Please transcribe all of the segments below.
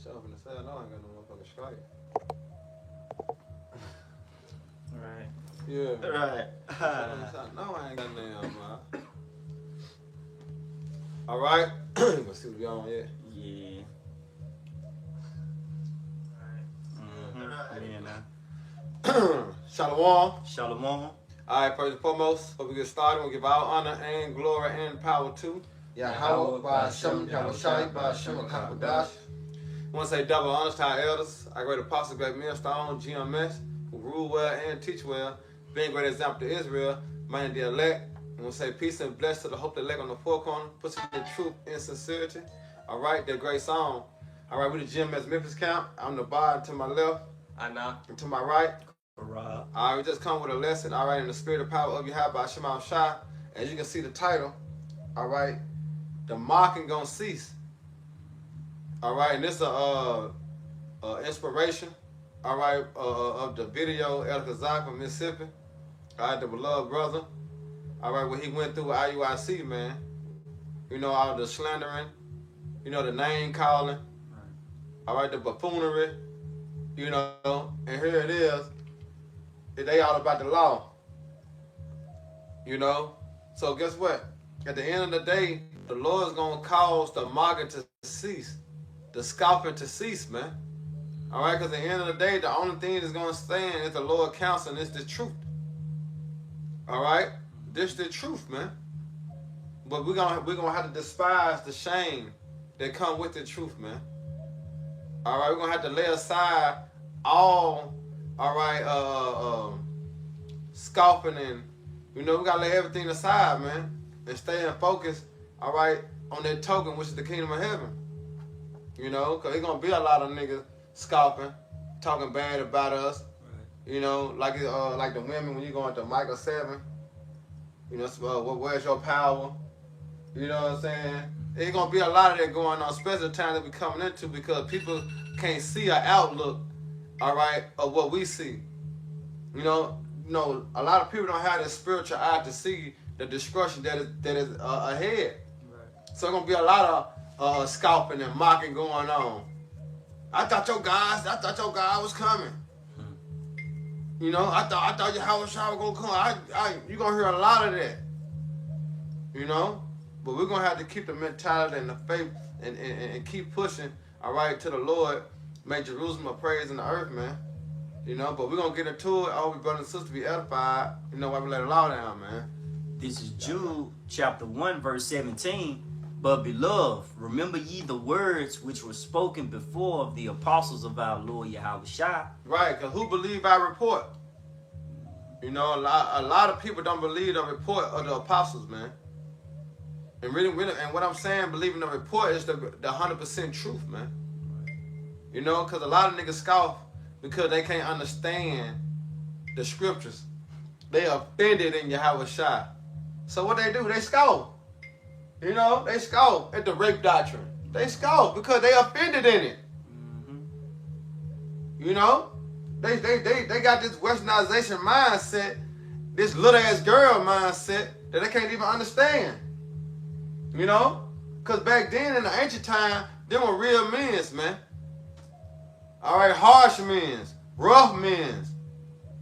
Sure, I'm finna say, I know I ain't got no motherfucking strike. Right. Yeah. Right. I know I ain't got damn, man. All right. Let's see what we on yet. Yeah. Yeah, now. Shalom. Shalom. All right, first and foremost, before we get started, we'll give all honor and glory and power to Yahweh, by Hashem, Yahushai, by Hashem, HaKadosh. I want to say double honors to our elders, our great apostle, great millstone, GMS, who rule well and teach well, being a great example to Israel, man the elect. I want to say peace and bless to the hope the elect on the four corner, pushing the truth and sincerity. All right, that great song. All right, we the GMS Memphis camp. I'm the bar to my left. I know. And to my right. Right. All right, we just come with a lesson. All right, in the spirit of power of Yahweh by Shema Shai. As you can see the title. All right, the mocking gonna cease. All right, and this is a inspiration. All right, of the video El Kazak from Mississippi. All right, the beloved brother. All right, what he went through with IUIC, man. You know, all the slandering. You know, the name calling. All right, the buffoonery. You know, and here it is. They all about the law. You know? So guess what? At the end of the day, the Lord's going to cause the mocking to cease. The scoffing to cease, man. All right? Because at the end of the day, the only thing that's going to stand is the Lord counsel, and it's the truth. All right? This is the truth, man. But we're gonna have to despise the shame that come with the truth, man. All right? We're going to have to lay aside all right, scoffing and, you know, we got to lay everything aside, man, and stay in focus, all right, on that token, which is the kingdom of heaven. You know, because there's going to be a lot of niggas scoffing, talking bad about us. Right. You know, like the women when you go into Micah 7, you know, where's your power? You know what I'm saying? There's going to be a lot of that going on, especially the time that we're coming into, because people can't see our outlook, all right, of what we see. You know, a lot of people don't have the spiritual eye to see the destruction that is ahead. Right. So there's gonna be a lot of scalping and mocking going on. I thought your God was coming. You know, I thought your house was gonna come. You're gonna hear a lot of that. You know, but we're gonna have to keep the mentality and the faith and keep pushing. All right, to the Lord. Make Jerusalem a praise in the earth, man. You know, but we're going to get into it. All we brothers and sisters be edified. You know, why we lay the law down, man. This is Jude chapter 1, verse 17. But beloved, remember ye the words which were spoken before of the apostles of our Lord Yahweh Shai. Right, because who believe our report? You know, a lot of people don't believe the report of the apostles, man. And really, and what I'm saying, believing the report is the 100% truth, man. You know, because a lot of niggas scoff because they can't understand the scriptures. They offended in Yahweh Shai. So what they do, they scoff. You know, they scoff at the rape doctrine. They scoff because they offended in it. Mm-hmm. You know, they got this westernization mindset, this little ass girl mindset that they can't even understand. You know, because back then in the ancient time, they were real men, man. All right, harsh men's, rough men's.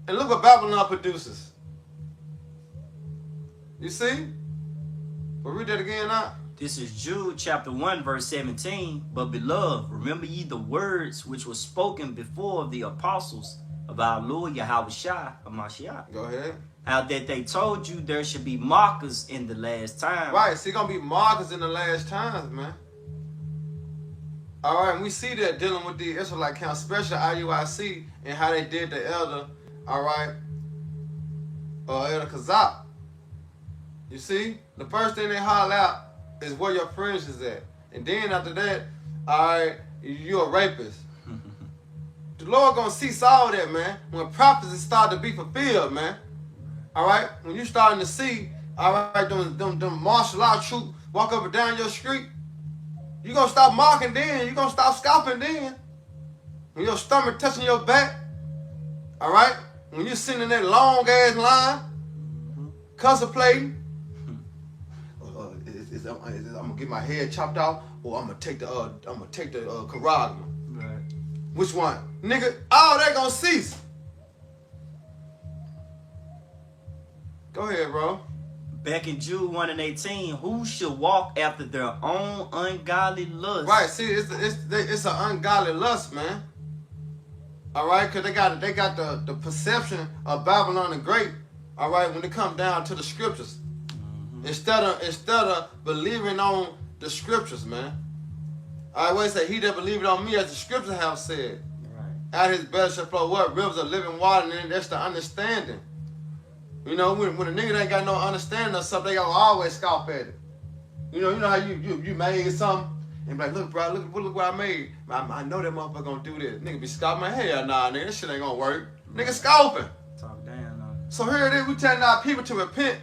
And look what Babylon produces. You see? But read that again now. This is Jude chapter 1, verse 17. But beloved, remember ye the words which were spoken before of the apostles of our Lord Yahweh Shai of Mashiach. Go ahead. How that they told you there should be mockers in the last time. Right, see, gonna be mockers in the last times, man. All right, and we see that dealing with the Israelite count, especially IUIC, and how they did the elder, all right, Elder Kazak. You see, the first thing they holler out is where your friends is at. And then after that, all right, you're a rapist. The Lord gonna cease all that, man, when prophecies start to be fulfilled, man. All right, when you starting to see, all right, them martial law troops walk up and down your street, you gonna stop mocking then. You gonna stop scalping then. When your stomach touching your back, all right? When you sitting in that long ass line, contemplating, I'm gonna get my head chopped off, or I'm gonna take the Karagma. Which one? Nigga, all that gonna cease. Go ahead, bro. Back in Jude 1 and 18, who should walk after their own ungodly lust? Right, see, it's an ungodly lust, man. All right, because they got the perception of Babylon the Great, all right, when it comes down to the scriptures. Instead of believing on the scriptures, man. I always say, he that believeth on me, as the scriptures have said. Right. Out his belly shall flow what? Rivers of living water, and that's the understanding. You know, when a nigga ain't got no understanding of something, they gonna always scoff at it. You know how you made something, and be like, look, bro, look what I made. I know that motherfucker gonna do this. Nigga be scoffing, hell nah, nigga, that shit ain't gonna work. Right. Nigga scoffing. Talk down on it. So here it is, we telling our people to repent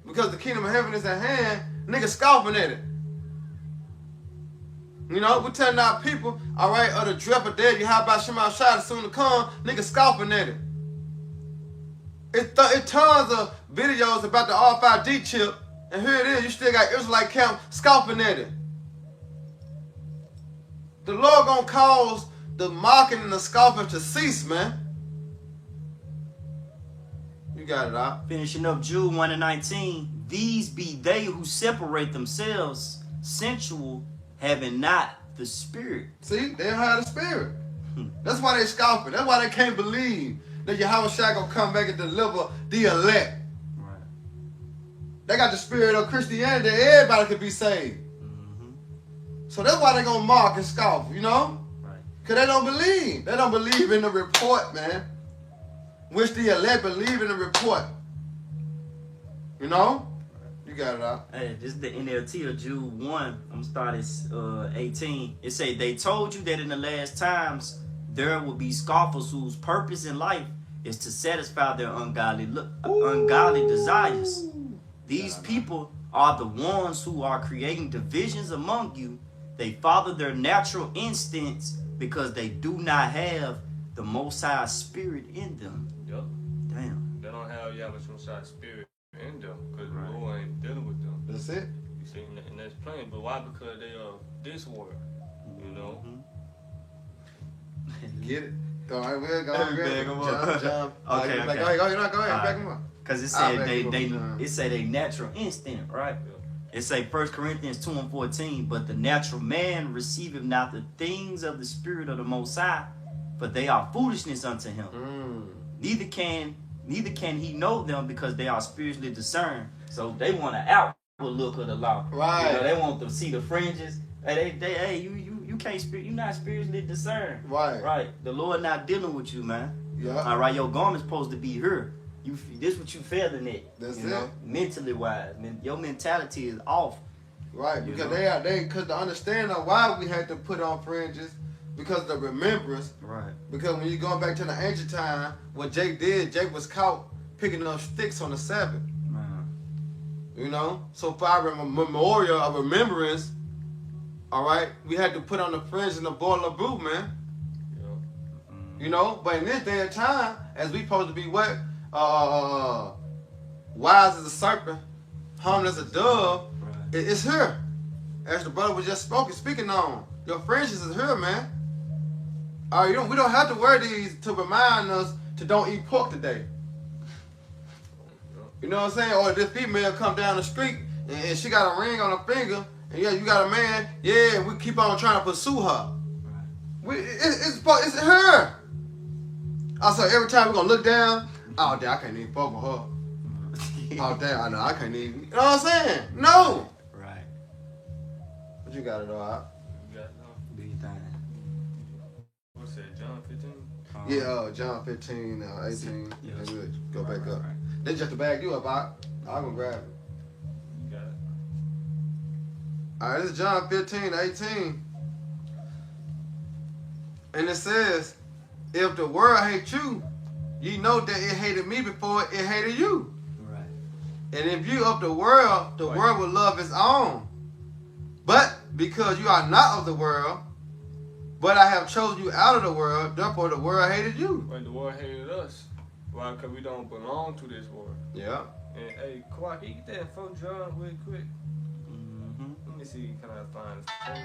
because the kingdom of heaven is at hand. Nigga scoffing at it. You know, we telling our people, all right, of the dreadful day, you have about Shema Shai soon to come. Nigga scoffing at it. It tons of videos about the RFID chip, and here it is. You still got Israelite camp scoffing at it. The Lord gonna cause the mocking and the scoffing to cease, man. You got it, out. Finishing up Jude 1 and 19. These be they who separate themselves, sensual, having not the Spirit. See, they don't have the Spirit. That's why they scoffing. That's why they can't believe that Yahweh Shai gonna come back and deliver the elect. Right. They got the spirit of Christianity that everybody can be saved. Mm-hmm. So that's why they gonna mock and scoff, you know? Right. Because they don't believe. They don't believe in the report, man. Which the elect believe in the report. You know? You got it out. Hey, this is the NLT of Jude 1. I'm starting 18. It say, they told you that in the last times there will be scoffers whose purpose in life is to satisfy their ungodly desires. These people are the ones who are creating divisions among you. They follow their natural instincts because they do not have the Most High Spirit in them. Yep. Damn. They don't have Yahweh Shai Spirit in them because the Lord ain't dealing with them. That's it. You see, and that's plain. But why? Because they are this world. You know. Get it. All right, we'll go ahead. Jump. Okay. Go ahead. Back him up. Because it said it say they natural instinct, right? Yeah. It say 1 Corinthians 2 and 14, but the natural man receiveth not the things of the Spirit of the Most High, for they are foolishness unto him. Neither can he know them because they are spiritually discerned. So they want an outward look of the law. Right. You know, they want to see the fringes. Hey, you can't you're not spiritually discerned. Right. Right. The Lord not dealing with you, man. Yeah. All right, your garment's supposed to be here. This what you failing at. That's you it. know, mentally wise. Your mentality is off. Right, because because the understanding of why we had to put on fringes, because of the remembrance. Right. Because when you're going back to the ancient time, what Jake did, Jake was caught picking up sticks on the Sabbath. Man. You know? So for our memorial of remembrance, all right, we had to put on the fringe and the boil of brew, man. Yeah. You know, but in this day and time, as we supposed to be what? Wise as a serpent, harmless as a dove, right. It's here. As the brother was just speaking on. Your fringes is here, man. We don't have to wear these to remind us to don't eat pork today. You know what I'm saying? Or this female come down the street and she got a ring on her finger, and yeah, you got a man, yeah, and we keep on trying to pursue her. Right. It's her. Also, every time we're gonna look down, oh damn, I can't even fuck with her. Oh damn, I know I can't even. You know what I'm saying? No. Right. But you got it all right. You got it all. Do your thing. What's that? John 15. Yeah, John 15, 18. Yeah. And we'll go back up. They just to bag you up. I'm gonna grab it. You got it. All right, this is John 15, 18. And it says, if the world hates you, you know that it hated me before it hated you. Right. And if you of the world will love its own. But because you are not of the world, but I have chosen you out of the world, therefore the world hated you. But the world hated us. Why? Because we don't belong to this world. Yeah. And hey, Kawhi, can you get that from John real quick? Mm-hmm. Let me see, can I find this post?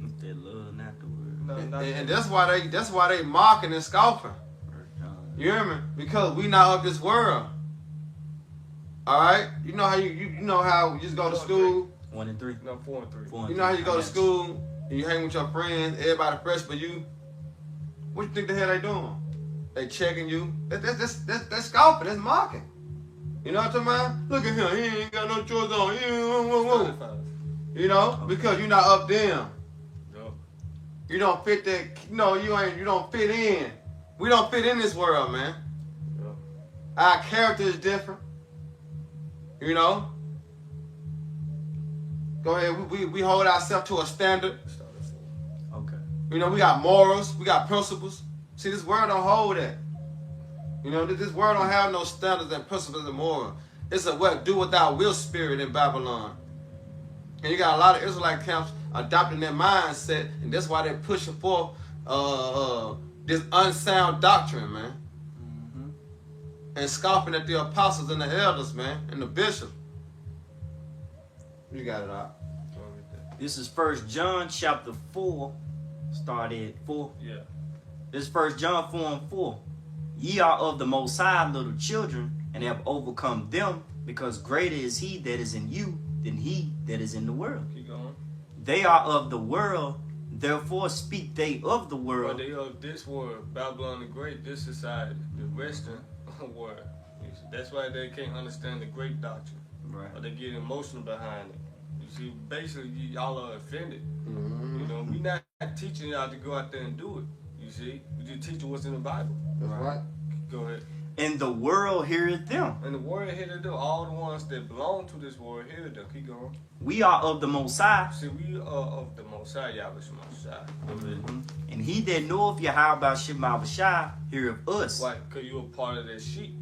It's that love, not the word. And that's why they mocking and scoffing. You hear me? Because we not of this world. All right. You know how you know how you just go to school. 1 and 3. No, 4 and 3. 4 and You know how 3. you go to school and you hang with your friends, everybody fresh but you. What you think the hell they doing? They checking you. That's scoffing. That's mocking. You know what I'm talking about? Look at him. He ain't got no choice on. You know, because you're not up them. Yep. You don't fit that. No, you don't fit in. We don't fit in this world, man. Yep. Our character is different. You know. Go ahead. We hold ourselves to a standard. Okay. You know, we got morals. We got principles. See, this world don't hold that. You know, this world don't have no standards and principles and morals. It's a what do without will spirit in Babylon. And you got a lot of Israelite camps adopting that mindset, and that's why they're pushing forth this unsound doctrine, man. Mm-hmm. And scoffing at the apostles and the elders, man, and the bishop. You got it out. This is 1 John chapter 4. Start at 4. Yeah. This is 1 John 4 and 4. Ye are of the Most High, little children, and have overcome them, because greater is he that is in you than he that is in the world. Keep going. They are of the world, therefore speak they of the But world. they of this world, Babylon the Great, this society, the Western world. That's why they can't understand the great doctrine. Right. Or they get emotional behind it. You see, basically, y'all are offended. Mm-hmm. You know, we not teaching y'all to go out there and do it. You see, we just teaching what's in the Bible. That's right. Go ahead. And the world heareth them. And the word here to do, all the ones that belong to this word here to do. Keep going. We are of the Most High. See, we are of the Most High, Yahweh Shemashah. Go ahead. Mhm. And he that knoweth Yahweh Shemashah heareth us. Why? Because you're a part of that sheep.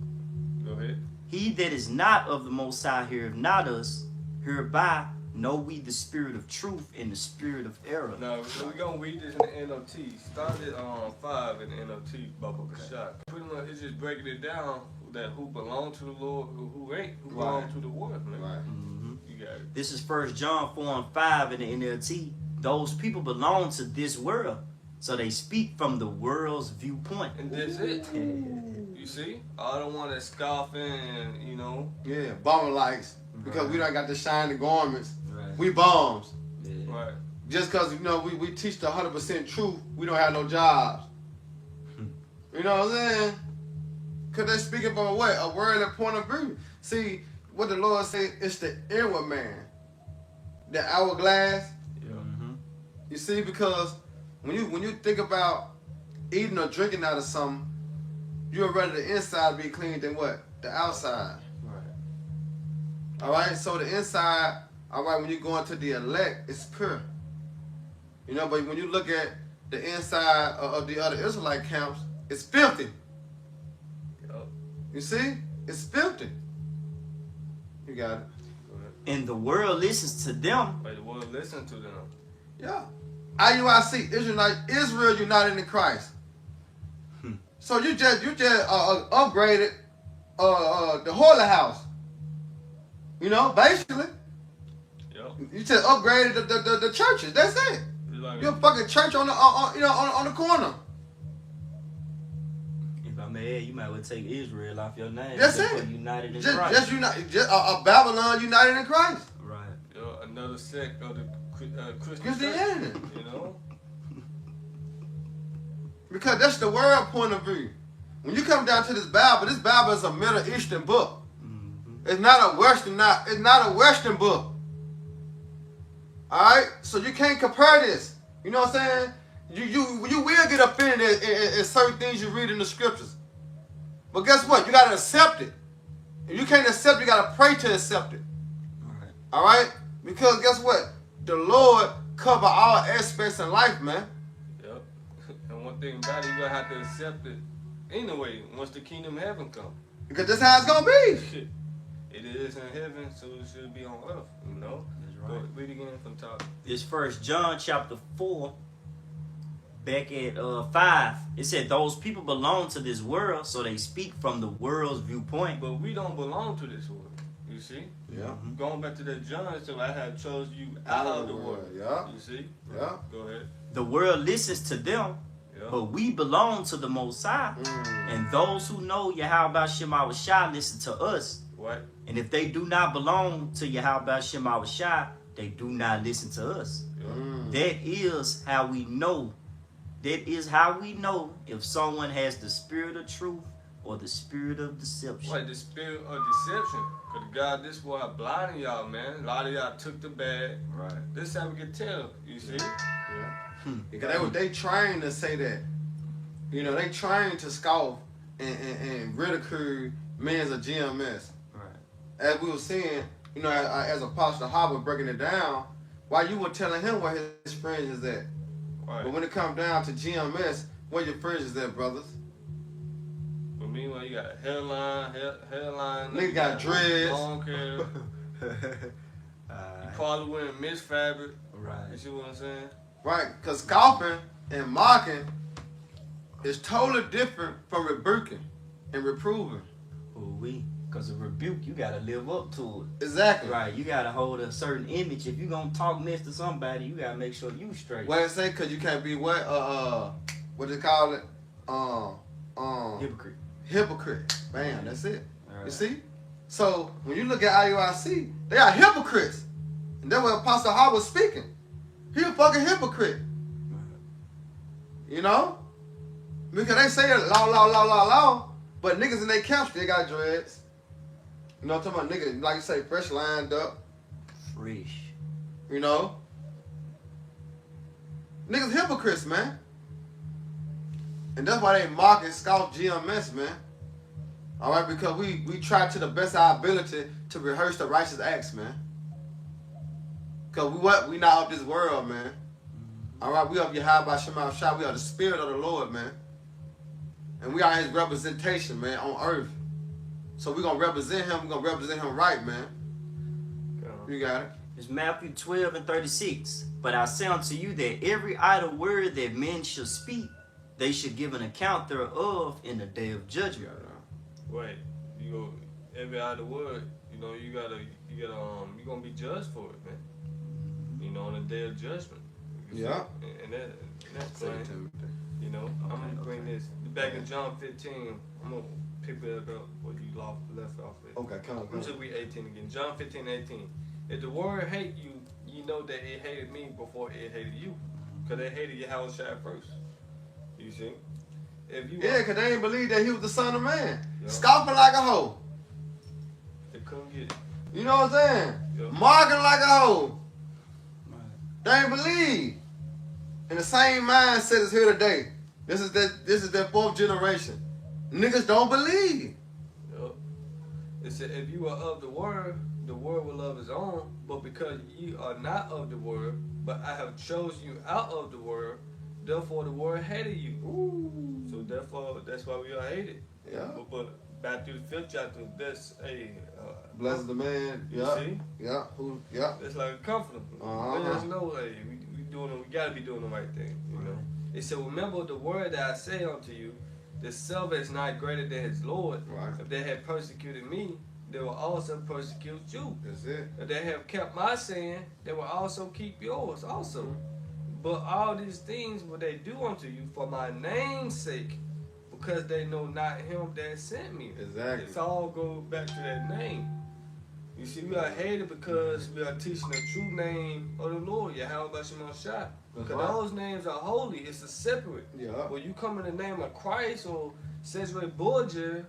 Go ahead. He that is not of the Most High heareth not us. Hereby know we the spirit of truth and the spirit of error. Now, we're going to read this in the NOT. Started on 5 in the NOT, Baba Kashak. Pretty much, it's just breaking it down that who belong to the Lord, who ain't, who belong to the world, man. Right. Mhm. You got it. This is 1 John 4 and 5 in the NLT. Those people belong to this world, so they speak from the world's viewpoint. And that's it. You see? All the one that scoffing and, you know. Yeah, bummer likes. Because we don't got the shiny garments. Right. We bums. Yeah. Right. Just because, you know, we teach the 100% truth, we don't have no jobs. You know what I'm saying? Because they're speaking from a what? A worldly point of view. See, what the Lord said, it's the inward man. The hourglass. Yeah. Mhm. You see, because when you think about eating or drinking out of something, you'd rather the inside be clean than what? The outside. Right. All right, so the inside, all right, when you go into the elect, it's pure. You know, but when you look at the inside of the other Israelite camps, it's filthy. Yup. You see? It's filthy. You got it. Go ahead. And the world listens to them. But the world listen to them. Yeah. IUIC, Israel United in Christ. So you just upgraded the Holy House. You know, basically. Yup. You just upgraded the churches. That's it. It's like You're a fucking church on the corner. If I may add, you might well take Israel off your name. That's Just it. put United in Just Christ. unite. Just a Babylon united in Christ. Right. another sect of the Christian Christianity. church, you know? Because that's the world point of view. When you come down to this Bible is a Middle Eastern book. Mm-hmm. It's not a Western book. Alright? So you can't compare this. You know what I'm saying? You will get offended at certain things you read in the scriptures. But guess what? You gotta accept it. If you can't accept it, you gotta pray to accept it. Right. Alright? Because guess what? The Lord cover all aspects in life, man. Yep. And one thing about it, you're going to have to accept it anyway once the kingdom of heaven comes. Because that's how it's gonna be. It is in heaven, so it should be on earth, you know? That's Go right. read again from top. It's 1 John chapter 4, back at 5. It said, those people belong to this world, so they speak from the world's viewpoint. But we don't belong to this world, you see? Yeah. Going back to that John, so I have chose you out of the world. Yeah. You see? Yeah. Go ahead. The world listens to them, but we belong to the Most High. And those who know Yahweh Shem Shai listen to us. What? And if they do not belong to Yahweh Shem Shai, they do not listen to us. That is how we know. That is how we know if someone has the spirit of truth or the spirit of deception. What, the spirit of deception? Because God, this boy blinding y'all, man. A lot of y'all took the bag. Right. This how we can tell, you see? Because they trained to say that. You know, they trained to scoff and ridicule men's of GMS. Right. As we were seeing, you know, as Apostle Hobart breaking it down, while you were telling him where his fringe is at. Right. But when it comes down to GMS, where your fringe is at, brothers? But meanwhile, you got a hairline. Nigga got dreads. Long hair. You probably wearing mixed fabric. Right. You see what I'm saying? Right, because scoffing and mocking is totally different from rebuking and reproving. Because a rebuke, you got to live up to it. Exactly. Right, you got to hold a certain image. If you're going to talk next to somebody, you got to make sure you straight. What it say? Because you can't be what they call it? Hypocrite. Hypocrite. Bam, that's it. Right. You see? So, when you look at IUIC, they are hypocrites. And that's what Apostle Howard was speaking. He a fucking hypocrite. You know? Because they say law, but niggas in their camps, they got dreads. You know what I'm talking about? Niggas, like you say, fresh lined up. Fresh. You know? Niggas hypocrites, man. And that's why they mock and scoff GMS, man. Alright, because we try to the best of our ability to rehearse the righteous acts, man. Because we not of this world, man. Alright, we of Yahweh Shema Shai. We are the spirit of the Lord, man. And we are his representation, man, on earth. So we're going to represent him. We're going to represent him right, man. You got it. It's Matthew 12:36. But I say unto you that every idle word that men shall speak, they should give an account thereof in the day of judgment. Right. You go every other word, you know, you're gonna be judged for it, man. You know, on the day of judgment. Yeah. And that's plain. You know, I'm gonna bring this back in John 15. I'm gonna pick it up where you left off at. Okay, come on. I'm just read 18 again. John 15:18. If the word hate you, you know that it hated me before it hated you, because they hated Yahweh Shai first. You see? If you Yeah, because they didn't believe that he was the Son of Man. Yeah. Scoffing like a hoe. they couldn't get it. You know what I'm saying? Yeah. Mocking like a hoe. They ain't believe. And the same mindset is here today. This is their fourth generation. Niggas don't believe. Yep. It said, if you are of the world will love his own. But because ye are not of the world, but I have chosen you out of the world, therefore the world hated you. Ooh. So therefore, that's why we are hated. Yeah. But back to the 5th chapter, that's a Bless the man. you Yeah. see? Yeah. Who? Yeah. That's like a comforter. Uh-huh. There's no way we gotta be doing the right thing, you know. It said, remember the word that I say unto you, the servant is not greater than his Lord. Right. If they had persecuted me, they will also persecute you. That's it. If they have kept my saying, they will also keep yours also. But all these things will they do unto you for my name's sake, because they know not him that sent me. Exactly. It's all go back to that name. You see, we are hated because we are teaching the true name of the Lord, Yahweh Shema Shai. Because right. those names are holy. It's a separate. Yeah. When you come in the name of Christ or Cesare Borgia,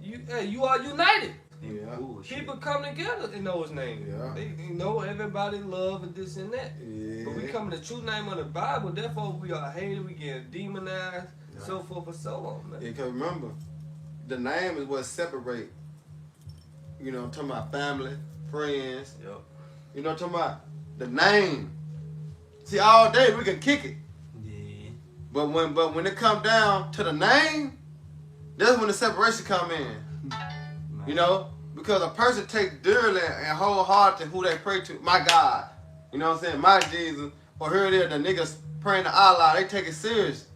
you are united. Yeah. People come together in those names. Yeah. You know, everybody love and this and that. Yeah. But we come in the true name of the Bible, therefore we are hated, we get demonized, so forth and so on, man. Yeah, because remember, the name is what separate. You know, I'm talking about family, friends. Yep. You know, I'm talking about the name. See, all day we can kick it. Yeah. But when it come down to the name, that's when the separation come in. You know, because a person take dearly and wholehearted who they pray to. My God, you know what I'm saying? My Jesus. Or here it is, the niggas praying to Allah. They take it serious.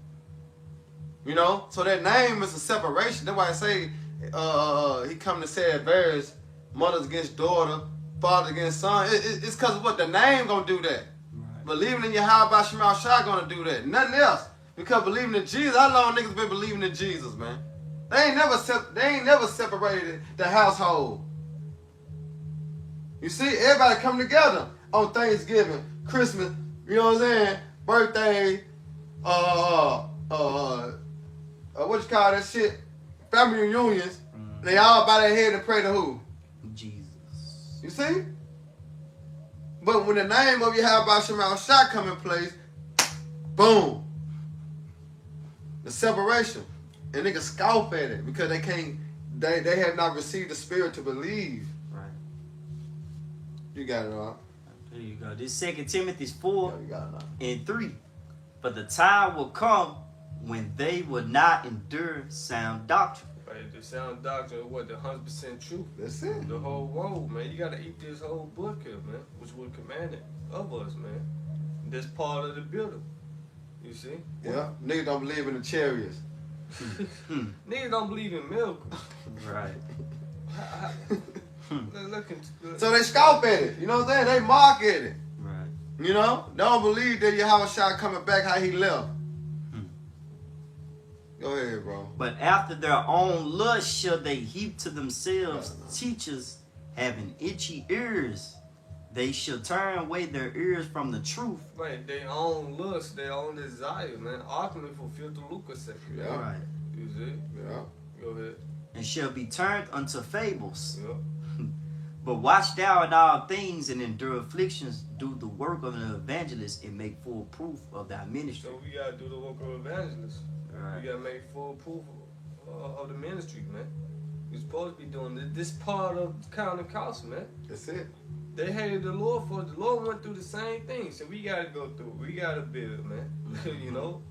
You know, so that name is a separation. That's why I say he come to say it varies, mothers against daughter, father against son. It's because of what the name gonna do that. Right. Believing in Yahweh Shemal Shah gonna do that. Nothing else. Because believing in Jesus, how long niggas been believing in Jesus, man? They ain't never separated the household. You see, everybody come together on Thanksgiving, Christmas, you know what I'm saying? Birthday, what you call that shit? Family reunions. They all bow their head and pray to who? Jesus. You see? But when the name of Yahweh Shemal Shah come in place, boom. The separation. And niggas scoff at it because they have not received the spirit to believe. Right. You got it all. There you go. This 2 Timothy 4 Yeah, you got it all. and 3. But the time will come when they will not endure sound doctrine. Right, the sound doctrine of what, the 100% truth. That's it. The whole world, man. You gotta eat this whole book here, man, which was commanded of us, man. This part of the building. You see? Yeah. Niggas don't believe in the chariots. Niggas don't believe in miracles. Right. So they scoff at it. You know what I'm saying? They mock at it. Right. You know? They don't believe that Yahweh Shah coming back how he left. Go ahead, bro. But after their own lust shall they heap to themselves teachers having itchy ears. They shall turn away their ears from the truth. Right, their own lust, their own desire, man. Ultimately fulfill the lucre sector. Yeah. Right. You see? Yeah. Go ahead. And shall be turned unto fables. Yeah. But watch thou in all things and endure afflictions, do the work of an evangelist, and make full proof of thy ministry. So we gotta do the work of evangelists. Right. We gotta make full proof of the ministry, man. We're supposed to be doing this part of counting costs, man. That's it. They hated the Lord for it. The Lord went through the same thing, so we gotta go through. We gotta build, man. You know.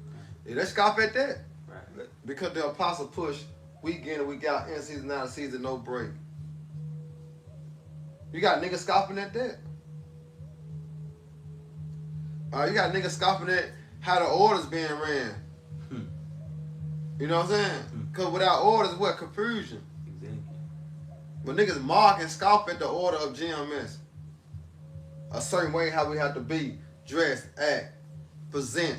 Yeah, they scoff at that. Right. Because the apostle push week in and week out, in season, out of season, no break. You got niggas scoffing at that. You got niggas scoffing at how the orders being ran. You know what I'm saying? Because without orders, what? Confusion. Exactly. But niggas mock and scoff at the order of GMS. A certain way how we have to be, dress, act, present.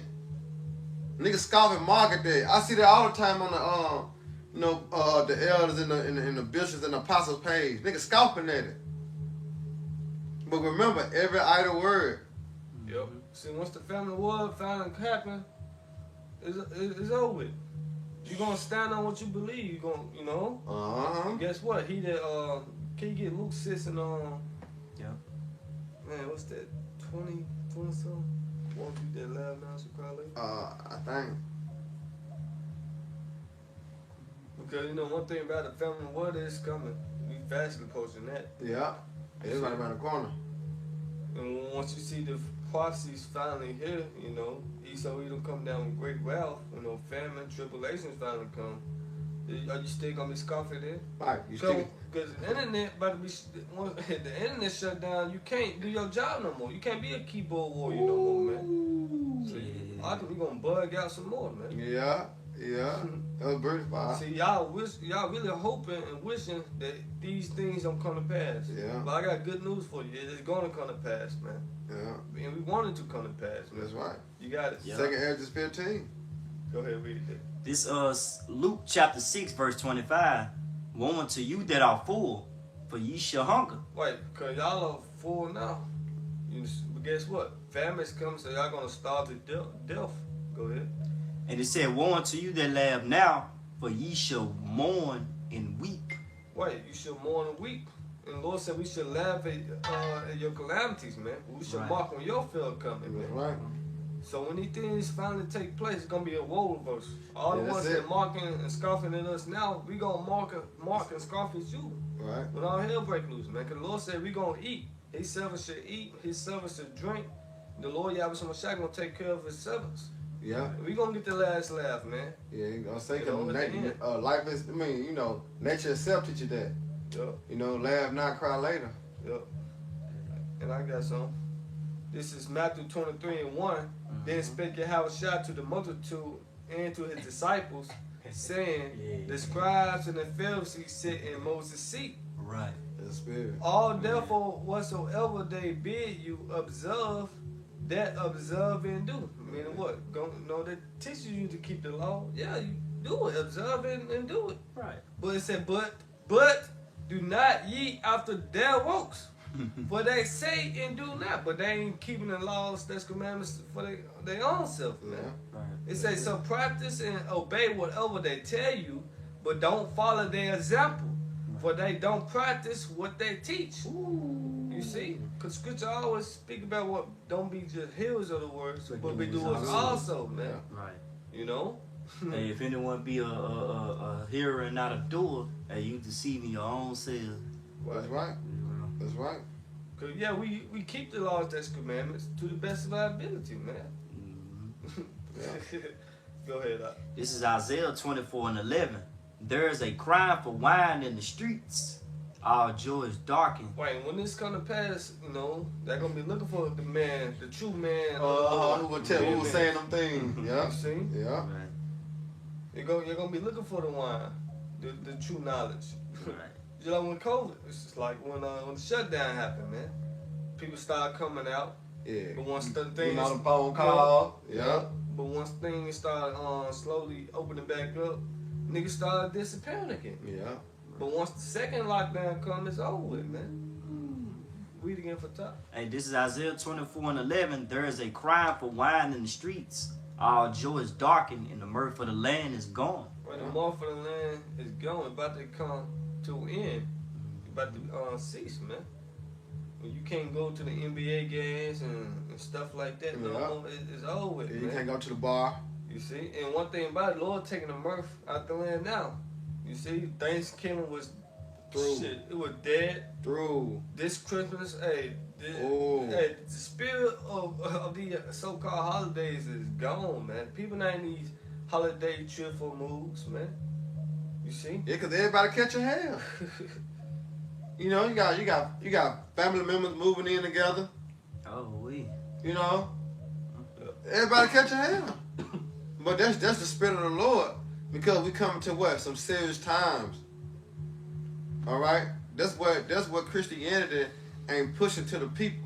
Niggas scoff and mock at that. I see that all the time on the the elders and the bishops and the apostles page. Niggas scoffing at it. But remember, every idle word. Yep. See, once the family war finally happened, it's over with. You gonna stand on what you believe. You gonna, you know. And guess what? He that can you get Luke 6 and Yeah. man, what's that? 20 something? Won't you that loud now, so probably? I think. Because you know one thing about the family war is coming. We fastly approaching that. Yeah. It's right around the corner. And once you see the prophecies finally here, you know, Esau Edom come down with great wealth, you know, famine, tribulations finally come. Are you still gonna be scoffing there? Right. You still. Because the internet about to be, once the internet shut down, you can't do your job no more. You can't be a keyboard warrior no more, man. So I think we gonna bug out some more, man. Yeah. Yeah. That was pretty fire. See, y'all really hoping and wishing that these things don't come to pass. Yeah. But I got good news for you. It's gonna come to pass, man. Yeah. And we want it to come to pass, man. That's right. You got it. Yeah. Second Ezra 15. Go ahead, read it. This Luke chapter 6 verse 25. Woe unto you that are full, for ye shall hunger. Wait, because y'all are full now. But guess what? Famine's coming, so y'all gonna starve to death. Go ahead. And it said, woe unto you that laugh now, for ye shall mourn and weep. Wait, you should mourn and weep. And the Lord said we should laugh at your calamities, man. We should Right. mark when your fill coming, That's man. right. So when these things finally take place, it's gonna be a woe reverse. All Yeah, the ones that's that it. marking and scoffing at us now, we gonna mark and scoff at you. Right. When all hell break loose, man. Because the Lord said we gonna eat. His servants should eat. His servants should drink. The Lord Yahweh Shemashah gonna take care of his servants. Yeah. We gonna get the last laugh, man. Yeah, you gonna say, You know, cause at the end. life is, nature itself teach you that. Yup, You know, laugh now, cry later. yup. And I got some. This is Matthew 23:1. Then spake Yahushua to the multitude and to his disciples, saying, The scribes and the Pharisees sit in Moses' seat. Right. The spirit. All therefore whatsoever they bid you observe, that observe and do. Meaning what? That teaches you to keep the law. Yeah, you do it. Observe it and do it. Right. But it said, but do not ye after their works. For they say and do not, but they ain't keeping the laws, statutes, commandments for their own self, man. Yeah. Right. It says, so practice and obey whatever they tell you, but don't follow their example, for they don't practice what they teach. Ooh. You see? Because Scripture always speak about what don't be just hearers of the words, but be doers doers also, man. Yeah. Right. You know? Hey, if anyone be a hearer and not a doer, hey, you deceiving your own self. That's right. You know? That's right. Cause yeah, we keep the laws, statutes, commandments to the best of our ability, man. Mhm. Yeah. Go ahead. This is Isaiah 24:11. There is a cry for wine in the streets. All joy is darkened. Wait, when this come to pass, they're gonna be looking for the man, the true man. Who will tell? Who was saying them things? You Yeah. see? Yeah. Right. You're gonna be looking for the wine, the true knowledge. Right. You know, when COVID, it's just like when the shutdown happened, man. People started coming out, Yeah. but once the You things, know the phone call. Yeah. But once things started slowly opening back up, niggas started disappearing again. Yeah. But once the second lockdown comes, it's over with, man. Weed again for top. Hey, this is Isaiah 24:11. There is a cry for wine in the streets. All joy is darkened, and the mirth of the land is gone. Right, the mark for the land is going, about to come to an end, about to cease, man. When you can't go to the NBA games and stuff like that, no Yeah. more, it's over with, Yeah, you man. can't go to the bar. You see, and one thing about it, Lord taking the mirth out the land now. You see, Thanksgiving was Through. shit. It was dead. Through. This Christmas, the spirit of the so-called holidays is gone, man. People not in these holiday cheerful moods, man. You see? Yeah, cause everybody catching hell. You know, you got family members moving in together. Oh, we. You know, everybody catching hell. But that's the spirit of the Lord, because we coming to what, some serious times. All right, that's what Christianity ain't pushing to the people.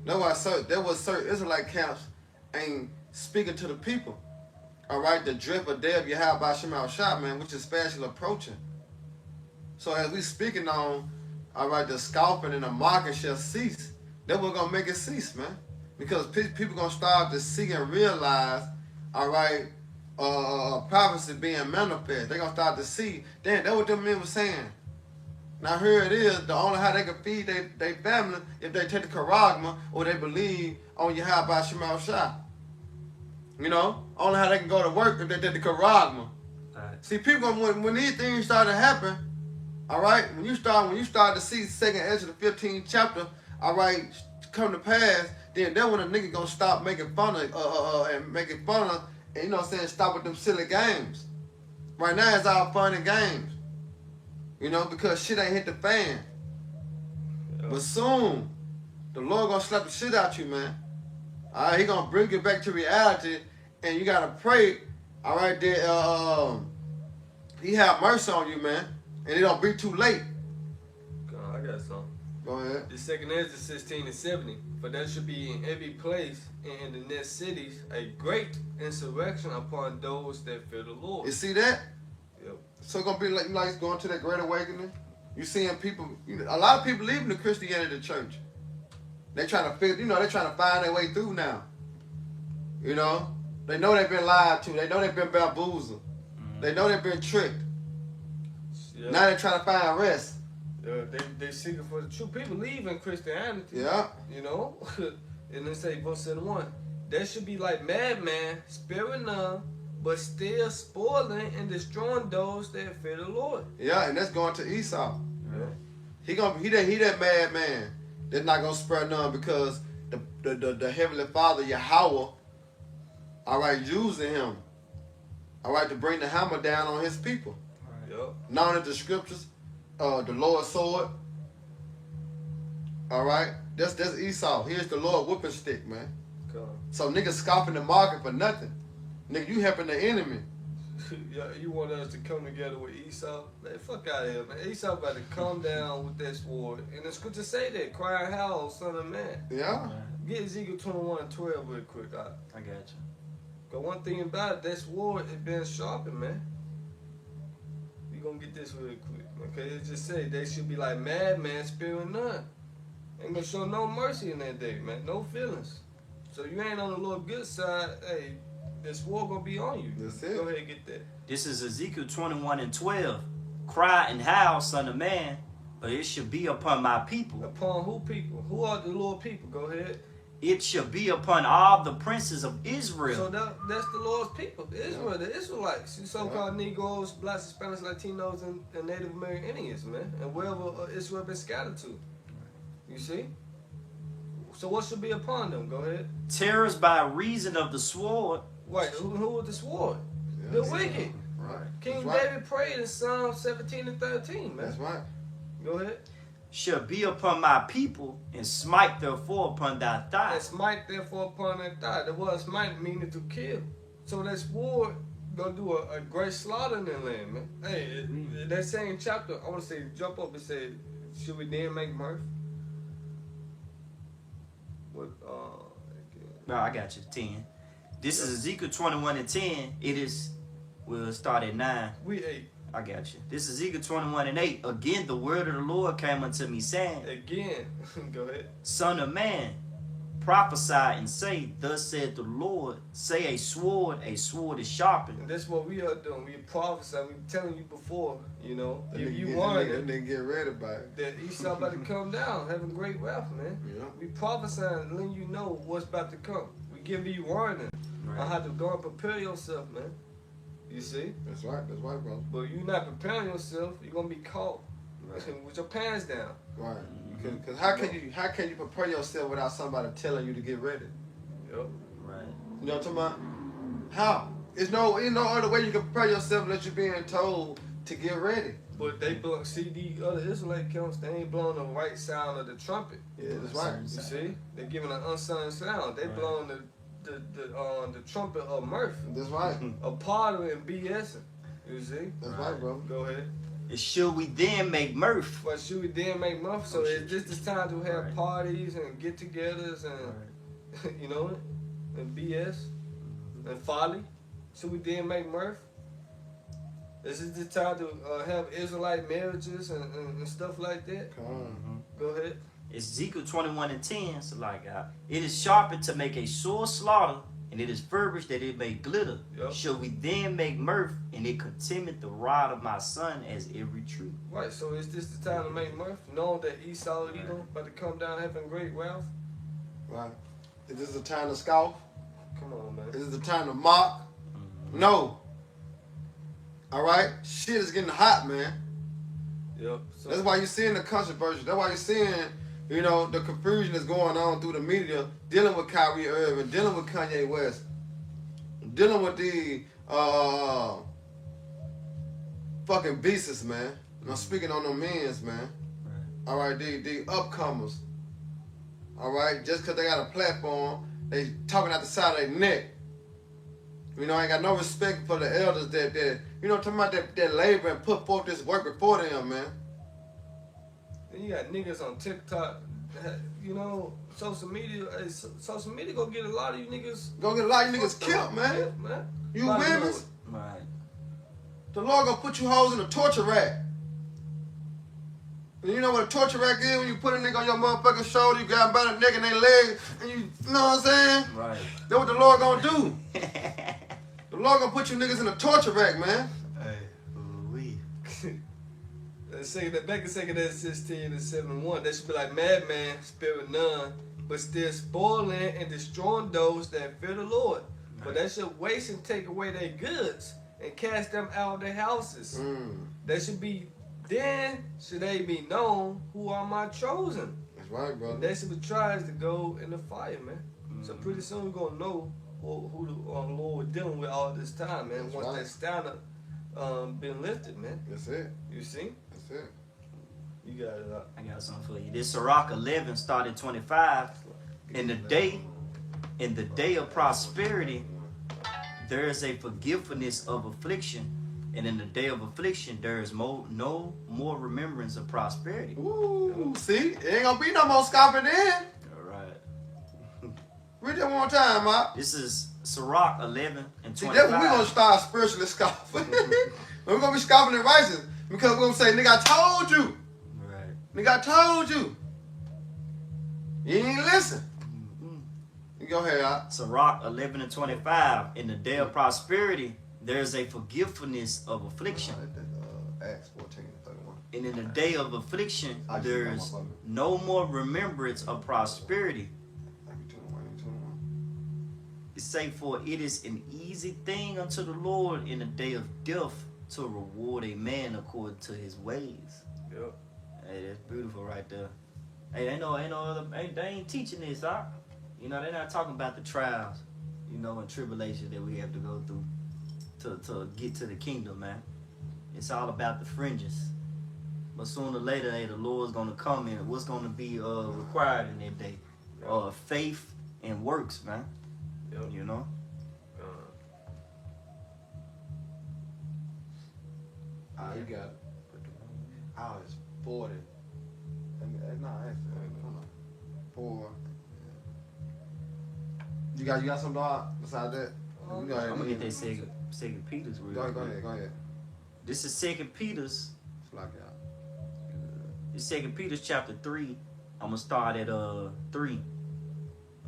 That's why certain Israelite camps ain't speaking to the people. All right, the dreadful day of Yahweh Shemal Shah, man, which is fast approaching. So as we speaking on, all right, the scalping and the mocking shall cease. Then we're gonna make it cease, man, because people gonna start to see and realize, all right, prophecy being manifest. They gonna start to see. Damn, that's what them men was saying. Now here it is. The only how they can feed their family if they take the charagma or they believe on Yahweh Shemal Shah. You know, only how they can go to work if they take the charagma. Right. See, people when these things start to happen, all right, when you start to see 2nd Ezra the 15th chapter, all right, come to pass, then when a nigga gonna stop making fun of and you know what I'm saying, stop with them silly games. Right now it's all fun and games. You know, because shit ain't hit the fan. Yeah. But soon, the Lord gonna slap the shit out you, man. All right, he gonna bring you back to reality, and you gotta pray. All right, that he have mercy on you, man, and it don't be too late. I got something. Go ahead. The 2nd Ezra 16:70. For there should be in every place and in the next cities a great insurrection upon those that fear the Lord. You see that? Yep. So it's gonna be like going to that great awakening. You seeing people, a lot of people leaving the Christianity church. They trying to figure, they trying to find their way through now. You know, they know they've been lied to. They know they've been bamboozled. They know they've been tricked. Yeah. Now they're trying to find rest. They seeking for the truth. People leave in Christianity. Yeah. You know? And they say, verse 71, they should be like madman, sparing none, but still spoiling and destroying those that fear the Lord. Yeah, and that's going to Esau. Yeah. He that madman that's not gonna spare none, because the Heavenly Father Yahweh, all right, using him, all right, to bring the hammer down on his people. Yep. Known as the scriptures, the Lord's sword. All right, that's Esau. Here's the Lord whooping stick, man. Come. So niggas scoffing the market for nothing. Nigga, you helping the enemy. You want us to come together with Esau? Man, fuck out of here, man. Esau about to come down with that sword. And the scripture say that, cry and howl, son of man. Yeah. Get Ezekiel 21:12 real quick. I got you. But one thing about it, that sword is been sharpened, man. We gonna get this real quick, okay? It just say they should be like madman, sparing none. Ain't gonna show no mercy in that day, man. No feelings. So you ain't on the Lord good side, hey, that sword gonna be on you. That's it. Go ahead and get that. This is Ezekiel 21:12. Cry and howl, son of man, but it should be upon my people. Upon who people? Who are the Lord people? Go ahead. It shall be upon all the princes of Israel. So that's the Lord's people, Israel, the Israelites. You so-called Negroes, blacks, Spanish, Latinos, and Native American Indians, man. And wherever Israel been scattered to. You see? So what should be upon them? Go ahead. Terrors by reason of the sword. Wait, who with the sword? Yeah, The wicked. Right. King That's right. David prayed in Psalm 17 and 13, man. That's right. Go ahead. Shall be upon my people, and smite therefore upon thy And thighs. smite therefore upon that thigh. The word smite meaning to kill. So that sword gonna do a great slaughter in that land, man. Hey, that same chapter, I want to say, jump up and say, should we then make mirth? What? No, I got you. 10. This is Ezekiel 21:10. It is, we'll start at 9. We ate I got you. This is Ezekiel 21:8. Again, the word of the Lord came unto me, saying, again. Go ahead. Son of man, prophesy and say, Thus said the Lord, say a sword is And sharpened. that's what we are doing. We prophesy. We telling you before, you know, That if nigga you get- want that it, nigga get ready by it. that Esau about to come down, having great wrath, man. Yeah. We prophesying, letting you know what's about to come. We giving you warning on how to go and prepare yourself, man. You see? That's right. That's right, bro. But you not preparing yourself, you're gonna be caught with your pants down. Right. Because how can you prepare yourself without somebody telling you to get ready? Yep. Right. You know what I'm talking about? How? There's no other way you can prepare yourself unless you're being told to get ready. But they blow, see the other Israelite camps, they ain't blowing the right sound of the trumpet. Yeah, that's right. You see? They're giving an unsung sound. They Right. blowing the trumpet of mirth, That's right. of party and BSing. You see? That's right, bro. Go ahead. And should we then make mirth? But should we then make mirth? So it's just this time to have Right. parties and get-togethers and you know, and BS and folly. Should we then make mirth? This is the time to have Israelite marriages and stuff like that. Come on. Go ahead. It's Ezekiel 21:10. So like, it is sharpened to make a sore slaughter, and it is furbished that it may glitter. Yep. Shall we then make mirth, and it contemneth the rod of my son as every tree? Right, so is this the time to make mirth? Knowing that Esau, Edom, about to come down having great wealth? Right. Is this the time to scoff? Come on, man. Is this the time to mock? No. All right? Shit is getting hot, man. Yep. So, That's why you're seeing the controversy. That's why you're seeing, you know, the confusion that's going on through the media, dealing with Kyrie Irving, dealing with Kanye West, dealing with the fucking beasts, man. And I'm speaking on them men's, man. All right, the upcomers. All right, just because they got a platform, they talking out the side of their neck. You know, I ain't got no respect for the elders that you know, talking about that labor and put forth this work before them, man. then you got niggas on TikTok, you know, social media. Hey, social media gonna get a lot of you niggas. Go get a lot of you niggas fucked killed, up, man. You Lot of women, noise. Right. the Lord gonna put you hoes in a torture rack. And you know what a torture rack is? When you put a nigga on your motherfucking shoulder, you got him by the neck and they leg, and you know what I'm saying? Right. That's what the Lord gonna do. The Lord gonna put you niggas in a torture rack, man. Hey. Ooh-wee. Let's say that back in 2 16 and 7:1, that should be like madman, spirit none, but still spoiling and destroying those that fear the Lord. But that should waste and take away their goods and cast them out of their houses. That should be, then should they be known who are my chosen. That's right, brother. They should be tried to go in the fire, man. So pretty soon we're gonna know who the Lord was dealing with all this time, man. That's Once right. that standard been lifted, man. That's it. You see? That's it. You got it up. I got something for you. This Sirach 11 started 25. In the day of prosperity, there is a forgiveness of affliction, and in the day of affliction there is no more remembrance of prosperity. Ooh, see? It ain't gonna be no more scoffing then. All right. Read that one more time, Mark. This is Sirach 11 and See, 25. that's when we're gonna start spiritually scoffing. We're gonna be scoffing at righteousness because we're gonna say, nigga, I told you. Right. Nigga, I told you. You ain't listen. You go ahead, Al. Sirach 11 and 25. In the day of prosperity, there is a forgiveness of affliction. Acts 14 and 31. And in the day of affliction, I just there got is my phone. no more remembrance of prosperity. It say, for it is an easy thing unto the Lord in the day of death to reward a man according to his ways. Yep. Hey, that's beautiful right there. Hey, they ain't teaching this, huh? You know, they're not talking about the trials, you know, and tribulation that we have to go through to get to the kingdom, man. It's all about the fringes. But sooner or later, hey, the Lord's gonna come in. What's gonna be required in that day? Faith and works, man. Yep. You know? You got it. Oh, it's 40. No, actually, hold on. 4. You got some dog beside that? I'm gonna get that second Peter's real quick. Go ahead. This is 2 Peter's. Flock out. It's 2 Peter's chapter 3. I'm gonna start at 3.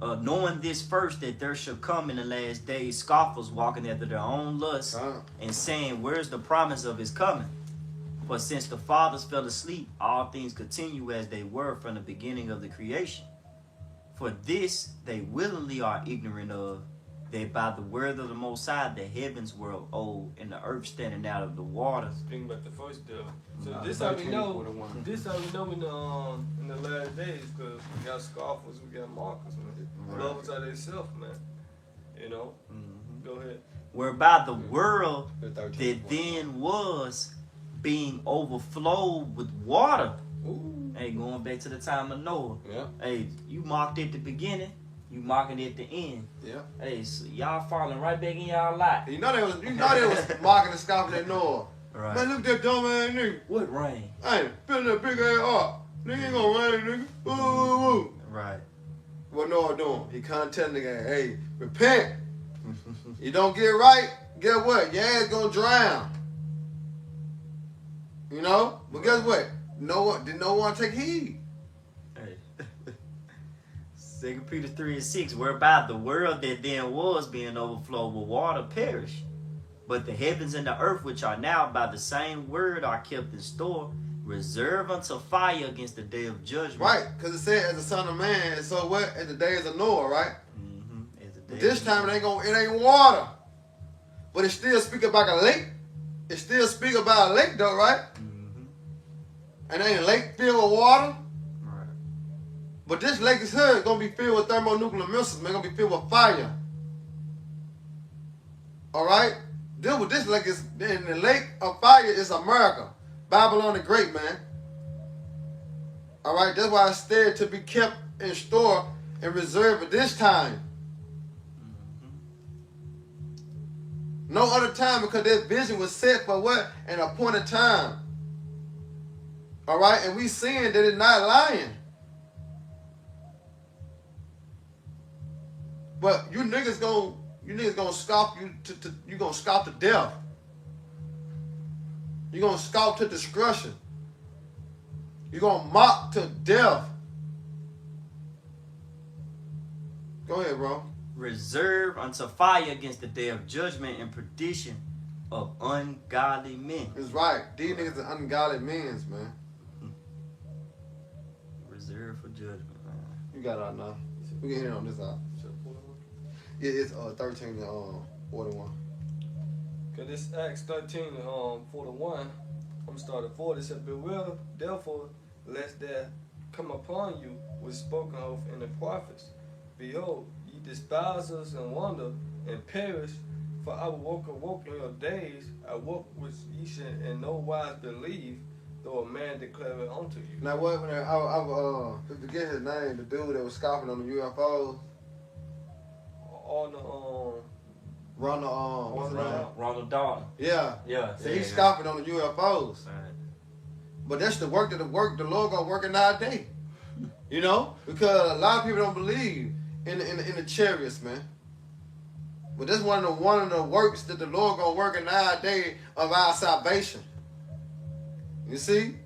Knowing this first, that there shall come in the last days scoffers walking after their own lusts, and saying, where's the promise of his coming? For since the fathers fell asleep, all things continue as they were from the beginning of the creation. For this they willingly are ignorant of, that by the word of the Most High the heavens were of old, and the earth standing out of the waters. Speaking about the first deal. So this how we know. This how we know in the last days, because we got scoffers, we got mockers, man. Right. Lovers of themselves, man. You know. Go ahead. Whereby the world The 13th that one. then was being overflowed with water. Ooh. Hey, going back to the time of Noah. Yeah. Hey, you mocked at the beginning, you mocking at the end. Yeah. Hey, so y'all falling right back in y'all lot. You know they was mocking and scoffing at Noah. Right. Man, look at that dumb ass nigga. What rain? Hey, building that big ass ark. Nigga ain't gonna rain, nigga. Ooh. Right. What Noah doing? He come tell the nigga, hey, repent. You don't get right, guess what? Your ass gonna drown. You know? But guess what? Did no one take heed? Hey. 2 Peter 3 and 6, whereby the world that then was being overflowed with water perished. But the heavens and the earth, which are now by the same word, are kept in store, reserved unto fire against the day of judgment. Right, because it said as the son of man, and so what? At the days of Noah, right? As the day This of time it ain't water. But it still speak about a lake. It still speak about a lake though, right? And ain't a lake filled with water. Right. But this lake is here gonna be filled with thermonuclear missiles, man. Gonna be filled with fire. Alright? This lake is in the lake of fire is America. Babylon the Great, man. Alright, that's why it's there to be kept in store and reserved at this time. No other time, because that vision was set for what? An appointed time. Alright, and we seeing that it's not lying. But you niggas gonna scoff you gonna scoff to death. You gonna scoff to destruction. You gonna mock to death. Go ahead, bro. Reserved unto fire against the day of judgment and perdition of ungodly men. It's right. These niggas are ungodly men, man. Reserved for judgment, man. You got it out now. We can hit it on this out. Yeah, it's 13 and 41. Cause this Acts 13 and 41, I'm starting 40. It said, beware therefore lest there come upon you was spoken of in the prophets. Behold, ye despise us and wonder and perish, for I will awoke in your days, I woke which ye should in no wise believe, though a man declare it unto you. Now what? When I forget his name, the dude that was scoffing on the UFOs. On Ronald, what's his name? Ronald Dalton. Yeah. Yeah. So he's scoffing on the UFOs. Right. But that's the work that the Lord gonna work in our day. You know? Because a lot of people don't believe in the chariots, man. But that's one of the works that the Lord gonna work in our day of our salvation. You see?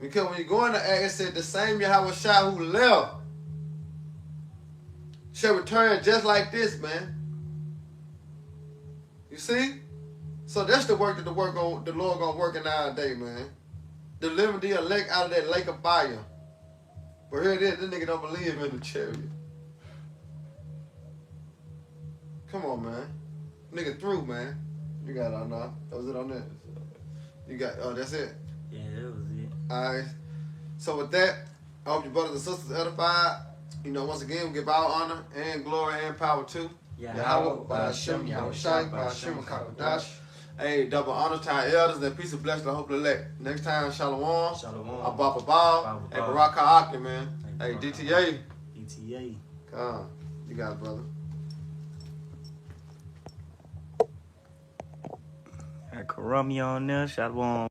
Because when you go into Acts, it said the same Yahweh Shai who left shall return just like this, man. You see? So that's the work that the Lord gonna work in our day, man. Delivering the elect out of that lake of fire. But here it is, this nigga don't believe in the chariot. Come on, man. Nigga through, man. You got it on that. That was it on that. You got, oh, that's it. Yeah, that was it. Alright. So with that, I hope your brothers and sisters edified. You know, once again, we give our honor and glory and power to Yahweh, by Hashem, Yahweh Shai, by Hashem, Kakadash. Hey, double honor to our elders and peace and blessing. I hope to elect. Next time, Shalom. Shalom. Abba Babal. Hey, Barak Ha'akim, man. Hey, DTA. DTA. Come on. You got it, brother. Had Karami on there. Shalom.